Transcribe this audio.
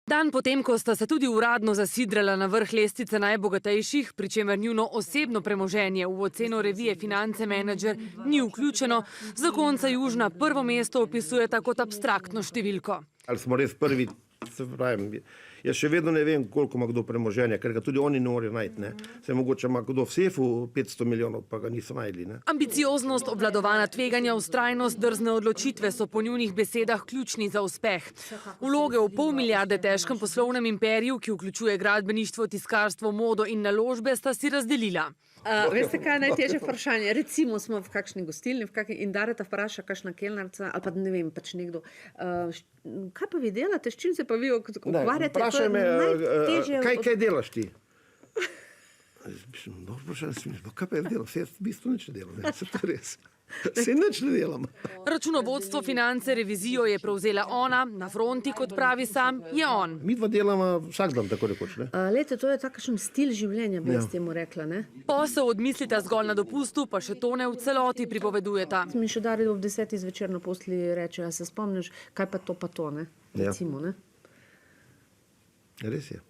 Dan potem, ko sta se tudi uradno zasidrala na vrh lestvice najbogatejših, pri čemer njuno osebno premoženje v oceno revije Finance Manager ni vključeno, zakonca Južna prvo mesto opisujeta kot abstraktno številko. Ali smo res prvi, se pravim, jaz še vedno ne vem, koliko ima kdo premoženja, ker ga tudi oni ne morejo najti. Ne? Se mogoče ima kdo v sefu 500 milijonov, pa ga niso najdli. Ne? Ambicioznost, obvladovana tveganja, vztrajnost, drzne odločitve so po njunih besedah ključni za uspeh. Vloge v pol milijarde težkem poslovnem imperiju, ki vključuje gradbeništvo, tiskarstvo, modo in naložbe, sta si razdelila. Veste, kaj je najtežje vprašanje? Recimo smo v kakšni gostilni in Dareta vpraša kakšna kelnarca ali pa ne vem, pač nekdo. Kaj pa vi delate, s čim se pa vi ukvarjate? Vprašaj me, kaj delaš ti? Dobro vprašanje, kaj pa jaz delam? Jaz v bistvu nič ne delam, se to res. Se nič ne delam. Računovodstvo, finance, revizijo je prevzela ona, na fronti, kot pravi sam, je on. Mi dva delamo vsak dan, tako rekoč. Lejte, to je takšen stil življenja, bi jaz temu rekla, ne? Posel odmislita zgolj na dopustu, pa še to ne v celoti pripovedujeta. Mi še Darjo ob 10 zvečer na posli reče, a se spomniš, kaj pa to, ne? Recimo, ne? Res je.